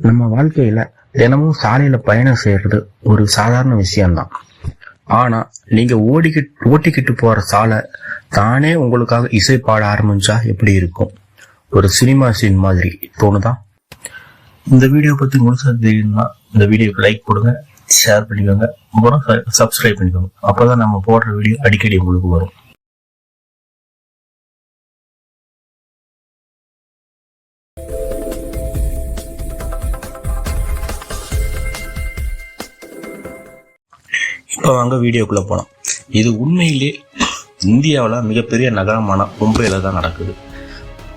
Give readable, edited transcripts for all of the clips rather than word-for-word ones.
நம்ம வாழ்க்கையில தினமும் சாலையில பயணம் செய்யறது ஒரு சாதாரண விஷயம்தான். ஆனா நீங்க ஓட்டிக்கிட்டு போற சாலை தானே உங்களுக்காக இசை பாட ஆரம்பிச்சா எப்படி இருக்கும்? ஒரு சினிமா சீன் மாதிரி தோணுதா? இந்த வீடியோ பத்தி முழுசா தெரியும்னா இந்த வீடியோக்கு லைக் கொடுங்க, ஷேர் பண்ணிக்கோங்க, அப்புறம் சப்ஸ்கிரைப் பண்ணிக்கோங்க. அப்பதான் நம்ம போடுற வீடியோ அடிக்கடி உங்களுக்கு வரும். இப்போ வாங்க வீடியோக்குள்ள போலாம். இது உண்மையிலே இந்தியாவில் மிகப்பெரிய நகரமான மும்பையில தான் நடக்குது.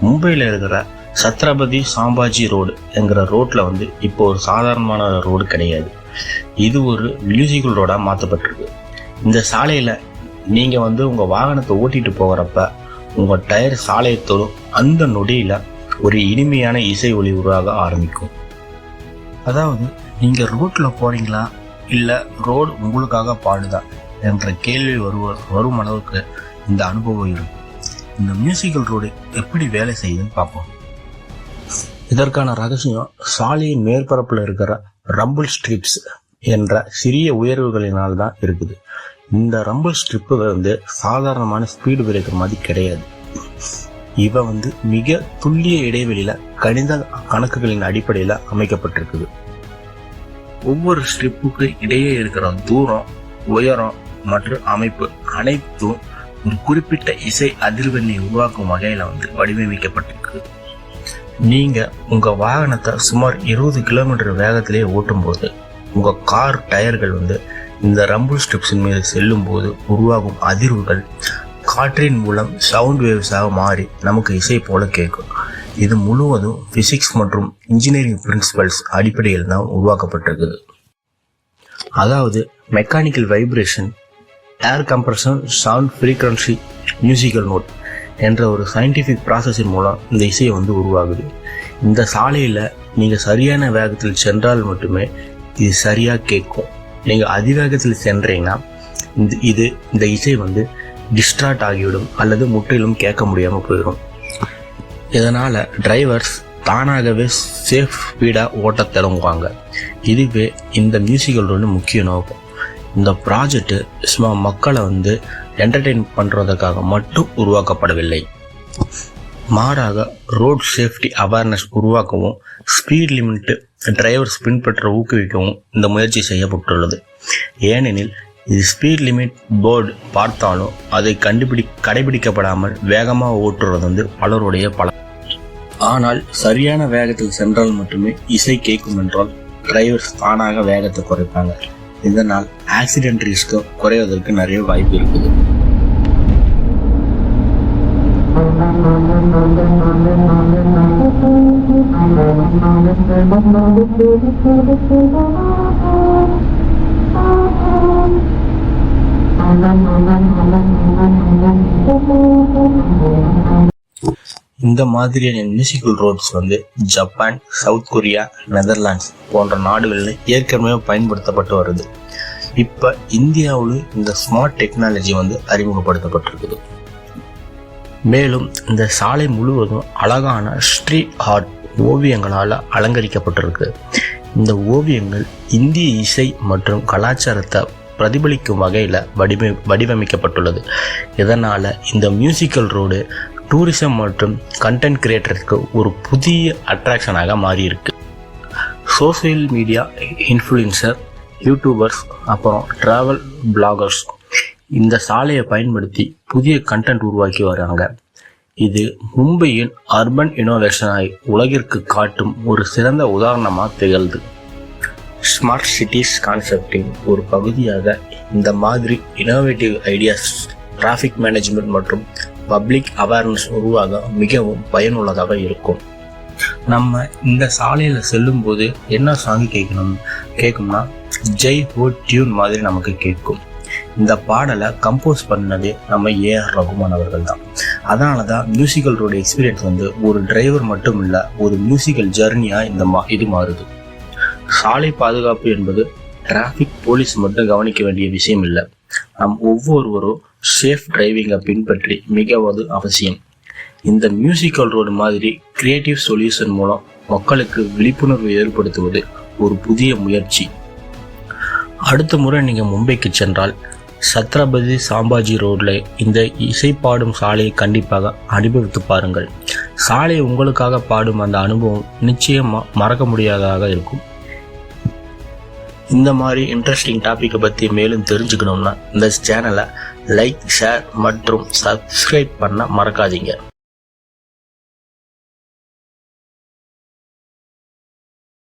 மும்பையில் இருக்கிற சத்ரபதி சாம்பாஜி ரோடு என்கிற ரோட்ல இப்போ ஒரு சாதாரணமான ரோடு கிடையாது. இது ஒரு மியூசிக்கல் ரோடா மாற்றப்பட்டிருக்கு. இந்த சாலையில நீங்க உங்க வாகனத்தை ஓட்டிட்டு போகிறப்ப உங்க டயர் சாலையை தொடும் அந்த நொடியில ஒரு இனிமையான இசை ஒலி உருவாக ஆரம்பிக்கும். அதாவது நீங்க ரோட்ல போறீங்களா இல்ல ரோடு உங்களுக்காக பாடுதா என்ற கேள்வி வரும் அளவுக்கு இந்த அனுபவம் இருக்கும். இந்த மியூசிக்கல் ரோடு எப்படி வேலை செய்யுதுன்னு பார்ப்போம். இதற்கான ரகசியம் சாலையின் மேற்பரப்புல இருக்கிற ரம்பிள் ஸ்ட்ரிப்ஸ் என்ற சிறிய உயர்வுகளினால் தான் இருக்குது. இந்த ரம்பிள் ஸ்ட்ரிப்பு சாதாரணமான ஸ்பீடு பிரேக்கர் மாதிரி கிடையாது. இவ மிக துல்லிய இடைவெளியில கணித கணக்குகளின் அடிப்படையில அமைக்கப்பட்டிருக்குது. ஒவ்வொரு ஸ்ட்ரிப்புக்கு இடையே இருக்கிற தூரம், உயரம் மற்றும் அமைப்பு அனைத்தும் ஒரு குறிப்பிட்ட இசை அதிர்வெண்ணை உருவாக்கும் வகையில வடிவமைக்கப்பட்டிருக்கு. நீங்க உங்க வாகனத்தை சுமார் 20 கிலோமீட்டர் வேகத்திலேயே ஓட்டும் போது உங்க கார் டயர்கள் இந்த ரம்பிள் ஸ்ட்ரிப்ஸின் மீது செல்லும் போது உருவாகும் அதிர்வுகள் காற்றின் மூலம் சவுண்ட் வேவ்ஸாக மாறி நமக்கு இசை போல கேட்கும். இது முழுவதும் பிசிக்ஸ் மற்றும் இன்ஜினியரிங் பிரின்சிபல்ஸ் அடிப்படையில் தான் உருவாக்கப்பட்டிருக்குது. அதாவது mechanical vibration, air compression, sound frequency, musical note என்ற ஒரு சயின்டிஃபிக் ப்ராசஸின் மூலம் இந்த இசை உருவாகுது. இந்த சாலையில் நீங்கள் சரியான வேகத்தில் சென்றால் மட்டுமே இது சரியாக கேட்கும். நீங்கள் அதிவேகத்தில் சென்றீங்கன்னா இந்த இசை டிஸ்ட்ராக்ட் ஆகிவிடும் அல்லது முற்றிலும் கேட்க முடியாமல் போயிடும். இதனால் டிரைவர்ஸ் தானாகவே சேஃப் ஸ்பீடாக ஓட்ட தொடங்குவாங்க. இதுவே இந்த மியூசிக்கல் ரோடு முக்கிய நோக்கம். இந்த ப்ராஜெக்ட் சும்மா மக்களை என்டர்டெயின் பண்ணுறதுக்காக மட்டும் உருவாக்கப்படவில்லை. மாறாக ரோட் சேஃப்டி அவேர்னஸ் உருவாக்கவும் ஸ்பீட் லிமிட் டிரைவர்ஸ் பின்பற்ற ஊக்குவிக்கவும் இந்த முயற்சி செய்யப்பட்டுள்ளது. ஏனெனில் இது ஸ்பீட் லிமிட் போர்டு பார்த்தாலும் அதை கடைபிடிக்கப்படாமல் வேகமாக ஓட்டுறது பலருடைய பலம். ஆனால் சரியான வேகத்தில் சென்றால் மட்டுமே இசை கேட்கும் என்றால் டிரைவர்ஸ் தானாக வேகத்தை குறைப்பாங்க. இதனால் ஆக்சிடென்ட் ரிஸ்க் குறைவதற்கு நிறைய வாய்ப்பு இருக்குது. இந்த மாதிரியான musical roads Japan, South Korea, Netherlands போன்ற நாடுகளில் ஏற்கனவே பயன்படுத்தப்பட்டு வருது. இப்ப இந்தியாவில் இந்த ஸ்மார்ட் டெக்னாலஜி அறிமுகப்படுத்தப்பட்டிருக்குது. மேலும் இந்த சாலை முழுவதும் அழகான ஸ்ட்ரீட் ஆர்ட் ஓவியங்களால் அலங்கரிக்கப்பட்டிருக்கு. இந்த ஓவியங்கள் இந்திய இசை மற்றும் கலாச்சாரத்தை பிரதிபலிக்கும் வகையில் வடிவமைக்கப்பட்டுள்ளது. இதனால் இந்த மியூசிக்கல் ரோடு டூரிசம் மற்றும் கண்டென்ட் கிரியேட்டருக்கு ஒரு புதிய அட்ராக்ஷனாக மாறியிருக்கு. சோசியல் மீடியா இன்ஃப்ளூயன்சர், யூடியூபர்ஸ், அப்புறம் டிராவல் பிளாகர்ஸ் இந்த சாலையை பயன்படுத்தி புதிய கண்டென்ட் உருவாக்கி வராங்க. இது மும்பையின் அர்பன் இனோவேஷனை உலகிற்கு காட்டும் ஒரு சிறந்த உதாரணமாக திகழ்து. ஸ்மார்ட் சிட்டிஸ் கான்செப்டின் ஒரு பகுதியாக இந்த மாதிரி இனோவேட்டிவ் ஐடியாஸ் டிராஃபிக் மேனேஜ்மெண்ட் மற்றும் பப்ளிக் அவேர்னஸ் உருவாக மிகவும் பயனுள்ளதாக இருக்கும். நம்ம இந்த சாலையில செல்லும் போது என்ன சாங் கேட்கும்னா ஜெய் ஹோ டியூன் மாதிரி நமக்கு கேட்கும். இந்த பாடலை கம்போஸ் பண்ணதே நம்ம ஏஆர் ரகுமான் அவர்கள் தான். அதனால தான் மியூசிக்கல் ரோடு எக்ஸ்பீரியன்ஸ் ஒரு டிரைவர் மட்டும் இல்லை, ஒரு மியூசிக்கல் ஜர்னியா இது மாறுது. சாலை பாதுகாப்பு என்பது டிராஃபிக் போலீஸ் மட்டும் கவனிக்க வேண்டிய விஷயம் இல்லை. நம் ஒவ்வொருவரும் சேஃப் டிரைவிங்கை பின்பற்றி மிகவும் அவசியம். இந்த மியூசிக்கல் ரோடு மாதிரி கிரியேட்டிவ் சொல்யூஷன் மூலம் மக்களுக்கு விழிப்புணர்வு ஏற்படுத்துவது ஒரு புதிய முயற்சி. அடுத்த முறை நீங்கள் மும்பைக்கு சென்றால் சத்ரபதி சாம்பாஜி ரோடில் இந்த இசை பாடும் சாலையை கண்டிப்பாக அனுபவித்து பாருங்கள். சாலை உங்களுக்காக பாடும் அந்த அனுபவம் நிச்சயமாக மறக்க முடியாததாக இருக்கும். இந்த மாதிரி இன்ட்ரெஸ்டிங் டாப்பிக்கை பற்றி மேலும் தெரிஞ்சுக்கணும்னா இந்த சேனலை லைக், ஷேர் மற்றும் சப்ஸ்கிரைப் பண்ண மறக்காதீங்க.